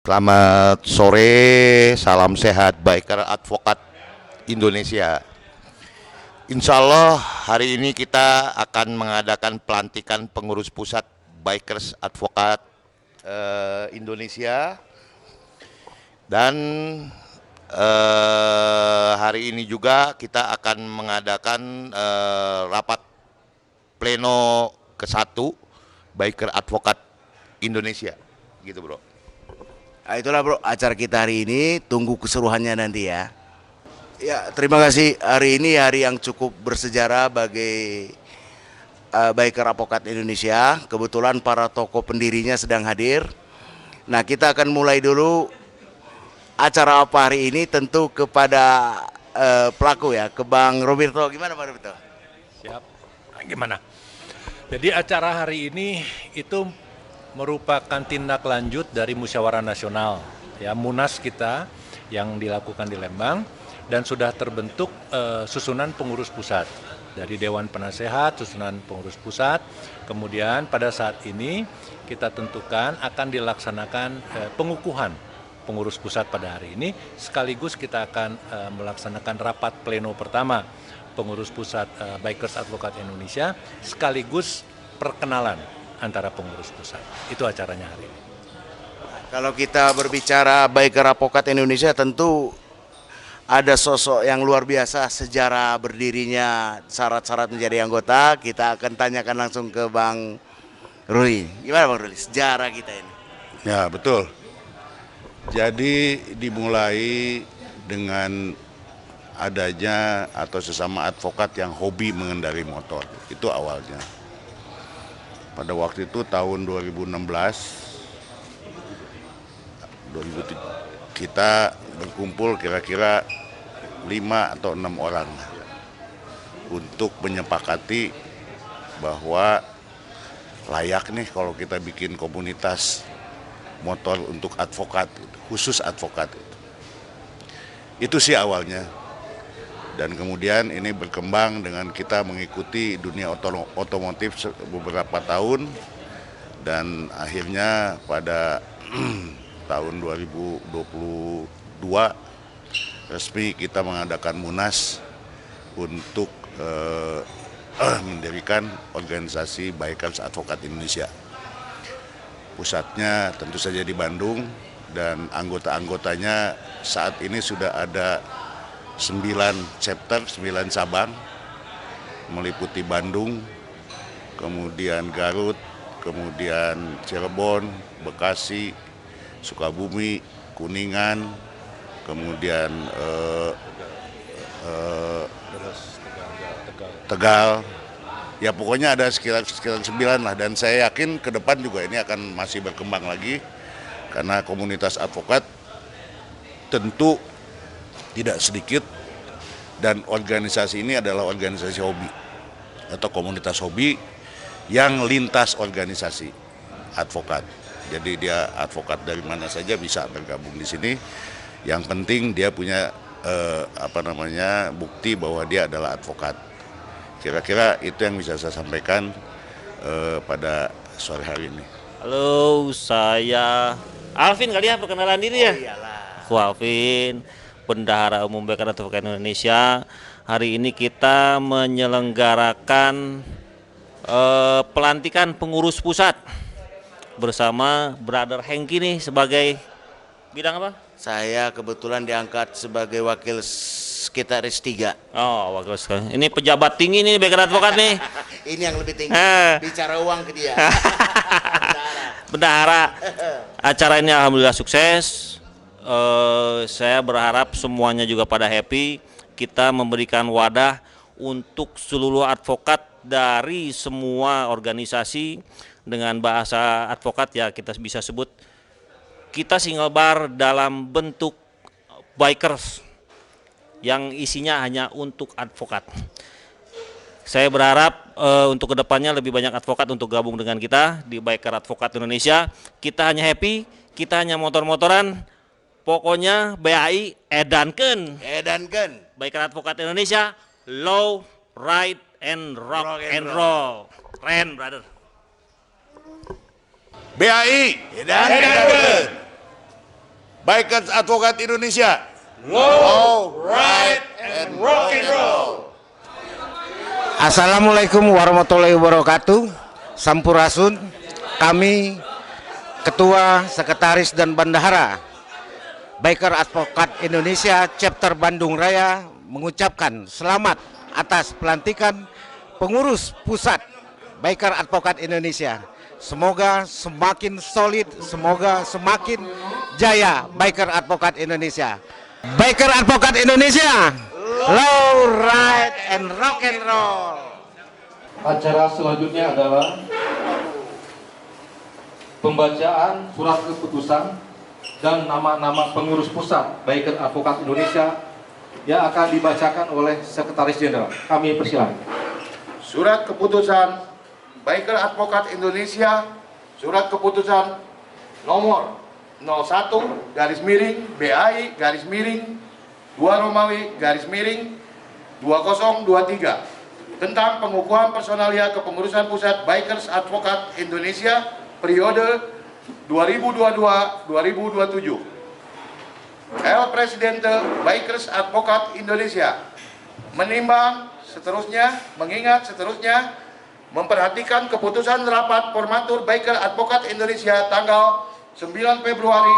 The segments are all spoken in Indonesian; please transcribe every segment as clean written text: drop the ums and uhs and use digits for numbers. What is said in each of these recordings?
Selamat sore, salam sehat biker advokat Indonesia. Insya Allah hari ini kita akan mengadakan pelantikan pengurus pusat Bikers Advokat Indonesia. Dan hari ini juga kita akan mengadakan rapat pleno ke-1 Biker Advokat Indonesia. Gitu, Bro. Nah, itulah bro acara kita hari ini, tunggu keseruannya nanti ya. Ya, terima kasih. Hari ini hari yang cukup bersejarah bagi Biker Advokat Indonesia. Kebetulan para tokoh pendirinya sedang hadir. Nah, kita akan mulai dulu acara apa hari ini, tentu kepada pelaku ya, ke Bang Roberto. Gimana Bang Roberto? Siap. Gimana? Jadi acara hari ini itu merupakan tindak lanjut dari musyawarah nasional ya, Munas kita yang dilakukan di Lembang, dan sudah terbentuk susunan pengurus pusat dari Dewan Penasehat, susunan pengurus pusat. Kemudian pada saat ini kita tentukan akan dilaksanakan pengukuhan pengurus pusat pada hari ini, sekaligus kita akan melaksanakan rapat pleno pertama pengurus pusat Bikers Advokat Indonesia, sekaligus perkenalan antara pengurus pusat. Itu acaranya hari ini. Kalau kita berbicara Biker Advokat Indonesia, tentu ada sosok yang luar biasa sejarah berdirinya, syarat-syarat menjadi anggota. Kita akan tanyakan langsung ke Bang Ruli. Gimana Bang Ruli, sejarah kita ini? Ya, betul. Jadi dimulai dengan adanya atau sesama advokat yang hobi mengendarai motor. Itu awalnya. Pada waktu itu tahun 2016, kita berkumpul kira-kira 5 atau 6 orang untuk menyepakati bahwa layak nih kalau kita bikin komunitas motor untuk advokat, khusus advokat. Itu sih awalnya. Dan kemudian ini berkembang dengan kita mengikuti dunia otomotif beberapa tahun, dan akhirnya pada tahun 2022 resmi kita mengadakan Munas untuk mendirikan organisasi Bikers Advokat Indonesia. Pusatnya tentu saja di Bandung, dan anggota-anggotanya saat ini sudah ada 9 chapter, 9 cabang, meliputi Bandung, kemudian Garut, kemudian Cirebon, Bekasi, Sukabumi, Kuningan, kemudian Tegal. Ya pokoknya ada sekitar 9 lah, dan saya yakin ke depan juga ini akan masih berkembang lagi, karena komunitas advokat tentu tidak sedikit, dan organisasi ini adalah organisasi hobi atau komunitas hobi yang lintas organisasi advokat. Jadi dia advokat dari mana saja bisa bergabung di sini. Yang penting dia punya bukti bahwa dia adalah advokat. Kira-kira itu yang bisa saya sampaikan pada sore hari ini. Halo, saya Alvin kali ya, perkenalan diri ya. Oh iyalah. Aku Alvin, Bendahara Umum Biker Advokat Indonesia. Hari ini kita menyelenggarakan pelantikan pengurus pusat bersama Brother Hengki nih sebagai bidang apa? Saya kebetulan diangkat sebagai wakil sekretaris 3. Oh, wakil sekali. Ini pejabat tinggi nih Biker Advokat nih. Ini yang lebih tinggi. Eh. Bicara uang ke dia. Bendahara. Acara ini alhamdulillah sukses. Saya berharap semuanya juga pada happy. Kita memberikan wadah untuk seluruh advokat dari semua organisasi. Dengan bahasa advokat ya kita bisa sebut kita single bar dalam bentuk bikers yang isinya hanya untuk advokat. Saya berharap untuk kedepannya lebih banyak advokat untuk gabung dengan kita di Biker Advokat Indonesia. Kita hanya happy, kita hanya motor-motoran. Pokoknya BAI edankeun. Biker Advokat Indonesia, law, right, and rock and roll. Keren, brother. BAI, Edankeun. Bikers Advokat Indonesia. Law, right, and rock and roll. Assalamualaikum warahmatullahi wabarakatuh. Sampurasun. Kami Ketua, Sekretaris dan Bendahara Biker Advokat Indonesia Chapter Bandung Raya mengucapkan selamat atas pelantikan pengurus pusat Biker Advokat Indonesia. Semoga semakin solid, semoga semakin jaya Biker Advokat Indonesia. Biker Advokat Indonesia, law, right, and rock and roll. Acara selanjutnya adalah pembacaan surat keputusan dan nama-nama pengurus pusat Biker Advokat Indonesia yang akan dibacakan oleh Sekretaris Jenderal. Kami persilakan. Surat keputusan Biker Advokat Indonesia, surat keputusan nomor 01 garis miring BAI garis miring 2 Romawi garis miring 2023 tentang pengukuhan personalia kepengurusan pusat Bikers Advokat Indonesia periode 2022-2027. El Presidente Bikers Advokat Indonesia menimbang seterusnya, mengingat seterusnya, memperhatikan keputusan rapat formatur Biker Advokat Indonesia tanggal 9 Februari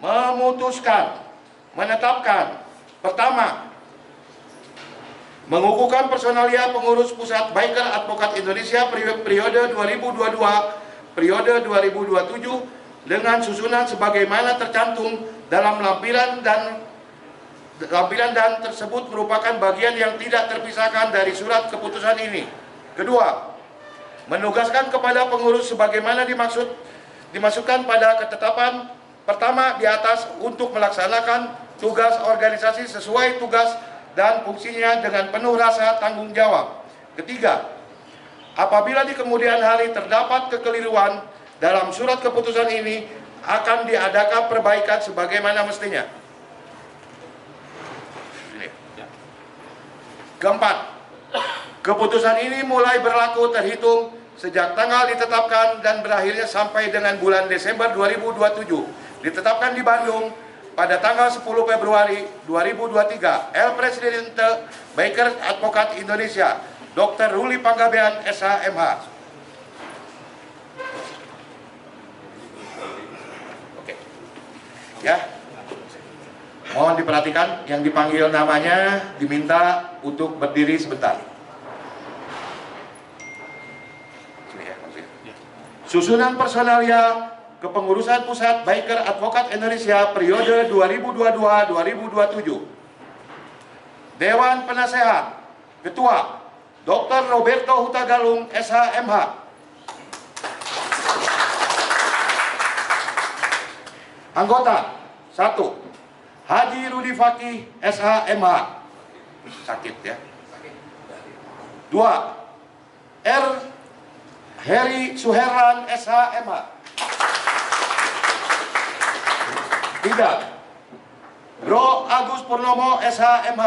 2023 memutuskan, menetapkan, pertama, mengukuhkan personalia pengurus pusat Biker Advokat Indonesia periode 2022 periode 2027 dengan susunan sebagaimana tercantum dalam lampiran dan tersebut merupakan bagian yang tidak terpisahkan dari surat keputusan ini. Kedua, menugaskan kepada pengurus sebagaimana dimasukkan pada ketetapan pertama di atas untuk melaksanakan tugas organisasi sesuai tugas dan fungsinya dengan penuh rasa tanggung jawab. Ketiga, apabila di kemudian hari terdapat kekeliruan dalam surat keputusan ini, akan diadakan perbaikan sebagaimana mestinya. Keempat, keputusan ini mulai berlaku terhitung sejak tanggal ditetapkan dan berakhirnya sampai dengan bulan Desember 2027. Ditetapkan di Bandung pada tanggal 10 Februari 2023. El Presidente Biker Advokat Indonesia, Dr. Ruli Panggabean, SH.MH. Oke. Ya. Mohon diperhatikan, yang dipanggil namanya diminta untuk berdiri sebentar. Susunan personalia kepengurusan pusat Biker Advokat Indonesia periode 2022-2027. Dewan Penasehat, Ketua Dr. Roberto Hutagalung, SH.MH. Anggota 1. Haji Rudi Fakih, SH.MH. Sakit ya. 2. R. Heri Suherlan, SH.MH. 3. Bro Agus Purnomo, SH.MH.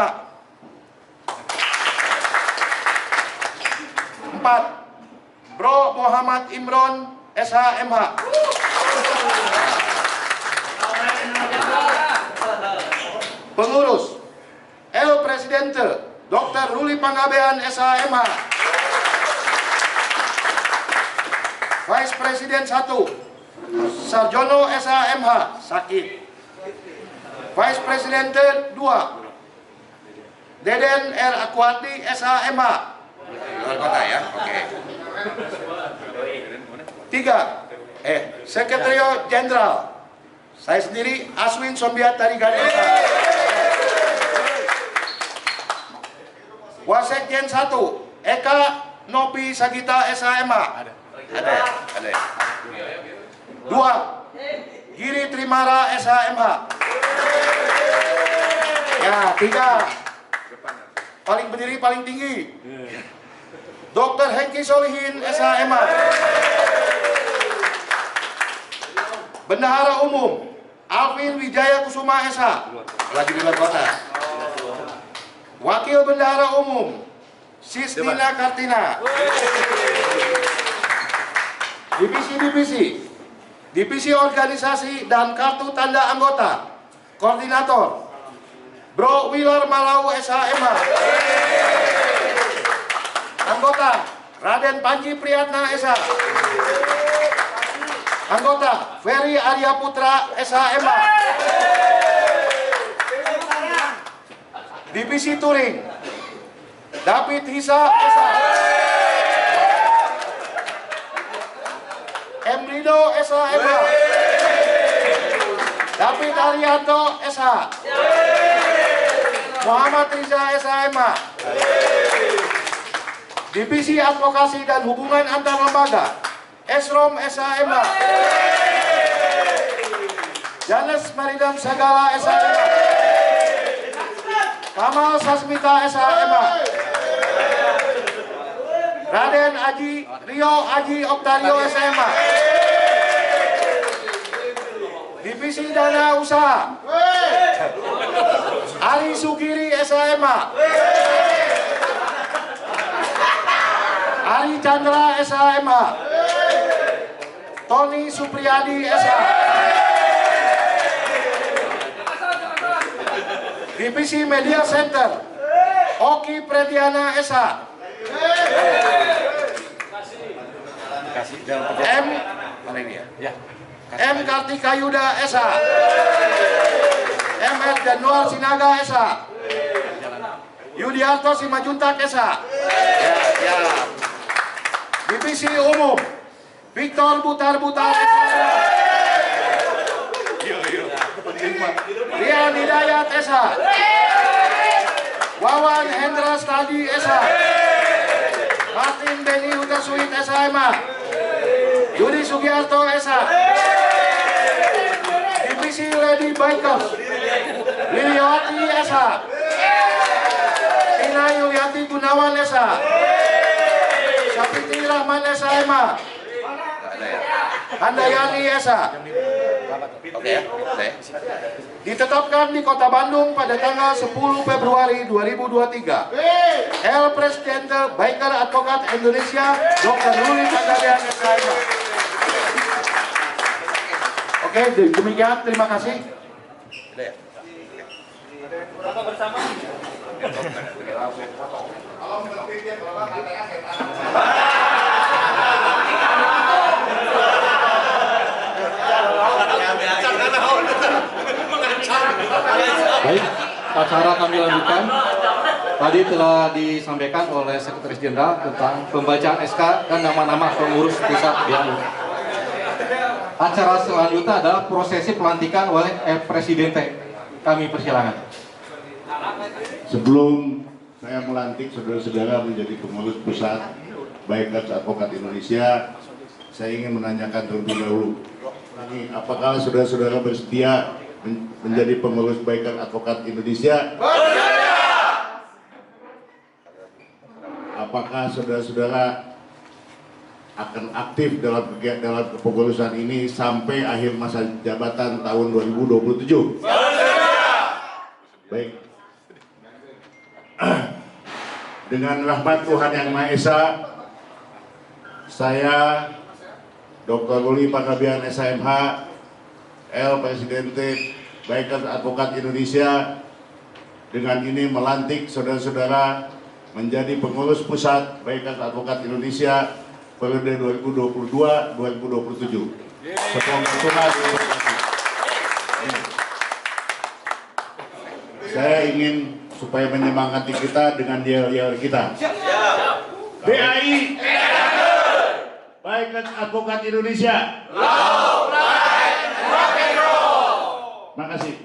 4. Bro Muhammad Imron, SH.MH. Pengurus El Presidente Dr. Ruli Panggabean, SH.MH. Vice Presiden 1 Sarjono, SH.MH. Sakit. Vice Presidente 2 Deden R. Akwati, SH.MH. Luar kota ya, oke. 3. Sekretario Jenderal saya sendiri Aswin Sombiat dari Ganesha. Wasekjen 1 Eka Nopi Sagita, SH.MH. Ada ya. 2. Giri Trimara, SH.MH. Ya, 3. Paling berdiri paling tinggi Dr. Hengki Solihin, SH.MH. Bendahara Umum Alvin Wijaya Kusuma, SH. Lagi di luar kota. Wakil Bendahara Umum Sistina Kartina. Divisi-divisi Divisi Organisasi dan Kartu Tanda Anggota, Koordinator Bro Wheeler Malau SHMH. Anggota Raden Panji Priyatna SH. Anggota Ferry Arya Putra SHMH. Divisi Touring David Hisa SH. M. Rido SHMH. David Arianto SH. Muhammad Riza SHMH. Divisi Advokasi dan Hubungan Antar Lembaga Esrom SHMH. Janes Maridam Sagala SHMH. Kamal Sasmita SHMH. Raden Rio Aji Oktario SHMH. Divisi Dana Usaha Ali Sugiri SHMH. Ari Chandra SHMH. Tony Supriyadi SH. Divisi Media Center Oki Prediana SH. M. Mana ini ya? M. Kartika Yuda SH. MS Januar Sinaga SH. Yudiarto Simajuntak SH. Ya. Divisi Umum Victor Butar-Butar SH. Rian Hidayat SH. Wawan Hendra Stadi SH. Martin Beni Utasuit SHMH. Yudi Sugiarto SH. Divisi Lady Bikers Liliawati SH. Tina Yuliati Gunawan SH. Sapiti Rahman SHMH. Handayani SH. Oke ya, ditetapkan di Kota Bandung pada tanggal 10 Februari 2023. El Presidente Biker Advokat Indonesia Dr. Ruli Panggabean SHMH. Oke, demikian, terima kasih. Bapak bersama. Baik, acara kami lanjutkan. Tadi telah disampaikan oleh Sekretaris Jenderal tentang pembacaan SK dan nama-nama pengurus pusat BAU. Acara selanjutnya adalah prosesi pelantikan oleh Presidente. Kami persilakan. Sebelum saya melantik saudara-saudara menjadi pengurus pusat Bikers Advokat Indonesia, saya ingin menanyakan terlebih dahulu, apakah saudara-saudara bersedia menjadi pengurus Biker Advokat Indonesia? Apakah saudara-saudara akan aktif dalam kepengurusan ini sampai akhir masa jabatan tahun 2027? Baik. Dengan rahmat Tuhan Yang Maha Esa, saya Dr. Ruli Panggabean SHMH, El Presidente Bikers Advokat Indonesia, dengan ini melantik saudara-saudara menjadi pengurus pusat Bikers Advokat Indonesia periode 2022-2027. Semoga Tuhan memberkati. Saya ingin supaya menyemangati kita dengan yel-yel kita. BAI, Bikers Advokat Indonesia. Makasih.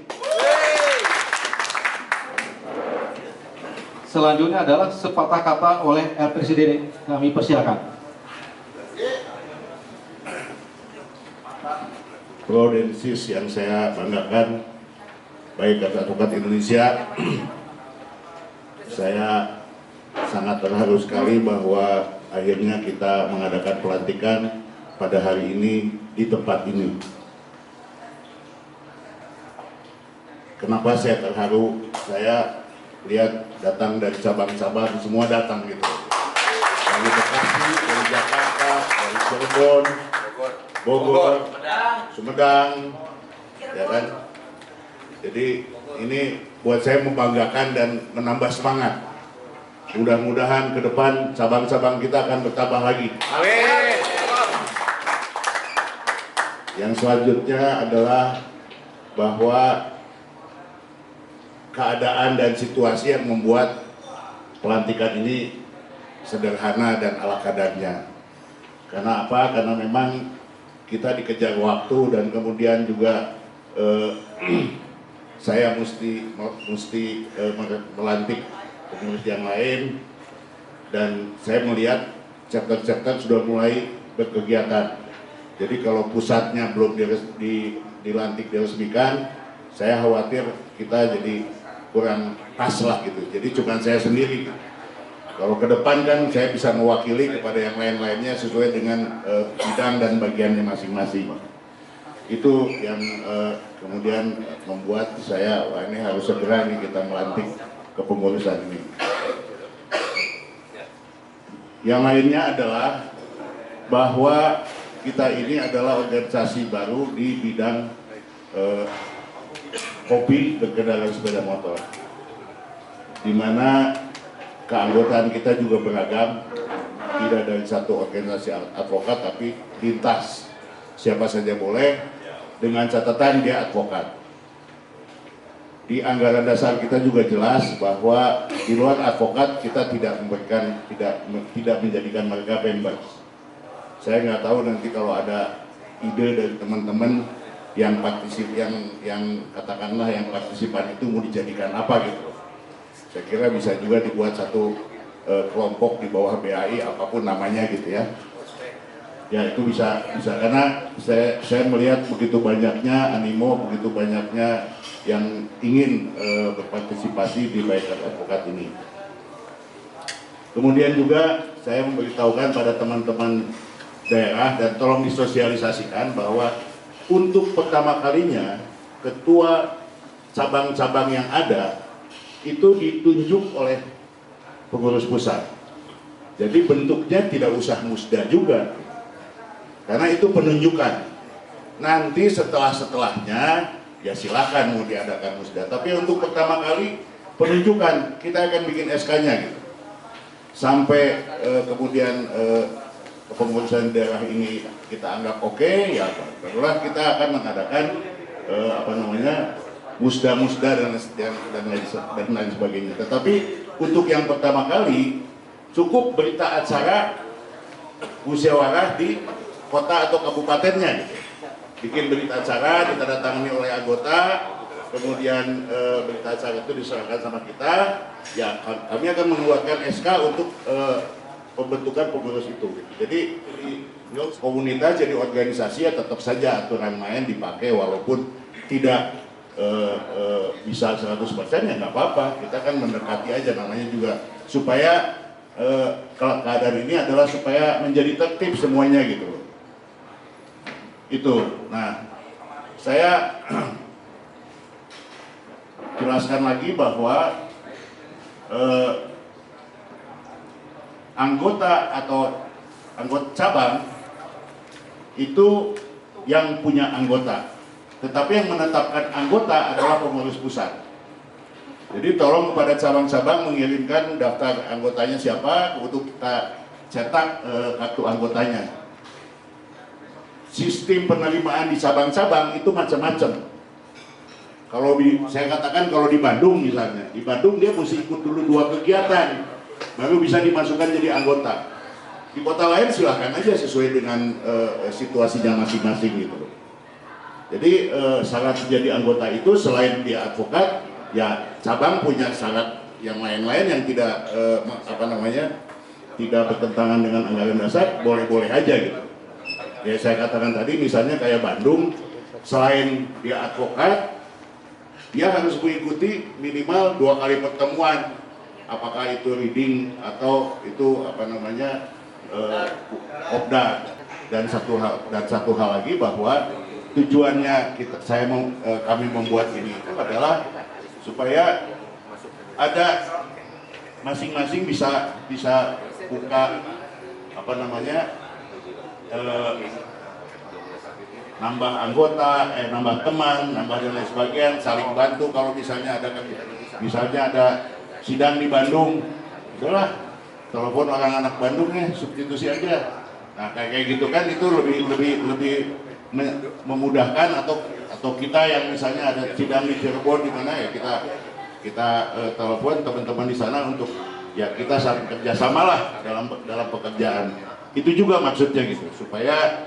Selanjutnya adalah sepatah kata oleh El Presiden. Kami persilakan. Bro dan sis yang saya banggakan, Bikers Advokat Indonesia, saya sangat terharu sekali bahwa akhirnya kita mengadakan pelantikan pada hari ini di tempat ini. Kenapa saya terharu? Saya lihat datang dari cabang-cabang, semua datang gitu. Dari Bekasi, dari Jakarta, dari Cirebon, Bogor, Sumedang, ya kan. Jadi ini buat saya membanggakan dan menambah semangat. Mudah-mudahan ke depan cabang-cabang kita akan bertambah lagi. Yang selanjutnya adalah bahwa keadaan dan situasi yang membuat pelantikan ini sederhana dan ala kadarnya. Karena apa? Karena memang kita dikejar waktu dan kemudian juga saya mesti melantik pengurus yang lain, dan saya melihat chapter-chapter sudah mulai berkegiatan. Jadi kalau pusatnya belum dilantik diresmikan, saya khawatir kita jadi kurang pas lah gitu. Jadi cuma saya sendiri. Kalau ke depan kan saya bisa mewakili kepada yang lain-lainnya sesuai dengan bidang dan bagiannya masing-masing. Itu yang kemudian membuat saya, wah ini harus segera nih kita melantik kepengurusan ini. Yang lainnya adalah bahwa kita ini adalah organisasi baru di bidang hobi berkendaraan sepeda motor, di mana keanggotaan kita juga beragam, tidak dari satu organisasi advokat tapi lintas, siapa saja boleh, dengan catatan dia advokat. Di anggaran dasar kita juga jelas bahwa di luar advokat kita tidak menjadikan mereka members. Saya nggak tahu nanti kalau ada ide dari teman-teman yang katakanlah yang partisipan itu mau dijadikan apa gitu. Saya kira bisa juga dibuat satu kelompok di bawah BAI apapun namanya gitu ya. Ya itu bisa karena saya melihat begitu banyaknya animo, begitu banyaknya yang ingin berpartisipasi di Biker Advokat ini. Kemudian juga saya memberitahukan pada teman-teman daerah dan tolong disosialisasikan bahwa untuk pertama kalinya ketua cabang-cabang yang ada itu ditunjuk oleh pengurus pusat. Jadi bentuknya tidak usah musda juga, karena itu penunjukan. Nanti setelahnya ya silakan mau diadakan musda. Tapi untuk pertama kali penunjukan kita akan bikin SK-nya gitu. Sampai kemudian kepengurusan daerah ini kita anggap oke, ya barulah kita akan mengadakan musda-musda dan lain sebagainya. Tetapi untuk yang pertama kali cukup berita acara musyawarah di kota atau kabupatennya gitu. Bikin berita acara ditandatangani oleh anggota, kemudian berita acara itu diserahkan sama kita, ya kami akan mengeluarkan SK untuk pembentukan pengurus itu. Jadi komunitas jadi organisasi ya tetap saja aturan main dipakai walaupun tidak bisa 100% ya nggak apa-apa, kita kan mendekati aja, namanya juga supaya keadaan ini adalah supaya menjadi tertib semuanya gitu. Itu. Nah, saya jelaskan lagi bahwa anggota cabang itu yang punya anggota, tetapi yang menetapkan anggota adalah pengurus pusat. Jadi tolong kepada cabang-cabang mengirimkan daftar anggotanya siapa untuk kita cetak kartu anggotanya. Sistem penerimaan di cabang-cabang itu macam-macam. Saya katakan kalau di Bandung misalnya, di Bandung dia mesti ikut dulu 2 kegiatan, baru bisa dimasukkan jadi anggota. Di kota lain silahkan aja sesuai dengan situasinya masing-masing gitu. Jadi syarat menjadi anggota itu selain dia advokat, ya cabang punya syarat yang lain-lain yang tidak tidak bertentangan dengan anggaran dasar, boleh-boleh aja gitu. Ya saya katakan tadi misalnya kayak Bandung, selain dia advokat, dia harus mengikuti minimal 2 kali pertemuan, apakah itu reading atau itu opda. Dan satu hal lagi bahwa tujuannya kami membuat ini itu adalah supaya ada masing-masing bisa buka nambah anggota, nambah teman, nambah dan lain sebagainya, saling bantu. Kalau misalnya ada sidang di Bandung, udahlah telepon orang anak Bandung substitusi aja. Nah kayak gitu kan, itu lebih memudahkan, atau kita yang misalnya ada sidang di Cirebon di mana ya kita telepon teman-teman di sana untuk ya kita saling kerjasama lah dalam pekerjaan. Itu juga maksudnya gitu, supaya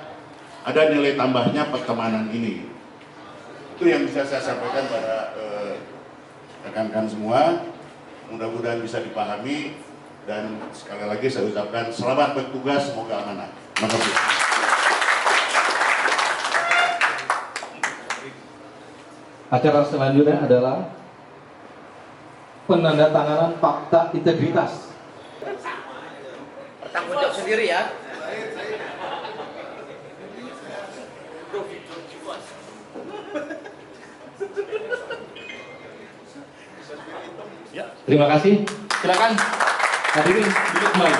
ada nilai tambahnya pertemanan ini. Itu yang bisa saya sampaikan pada rekan-rekan semua. Mudah-mudahan bisa dipahami, dan sekali lagi saya ucapkan selamat bertugas, semoga amanah. Terima kasih. Acara selanjutnya adalah penandatanganan fakta integritas. Tanggung jawab sendiri ya. Terima kasih. Silakan hadirin duduk kembali.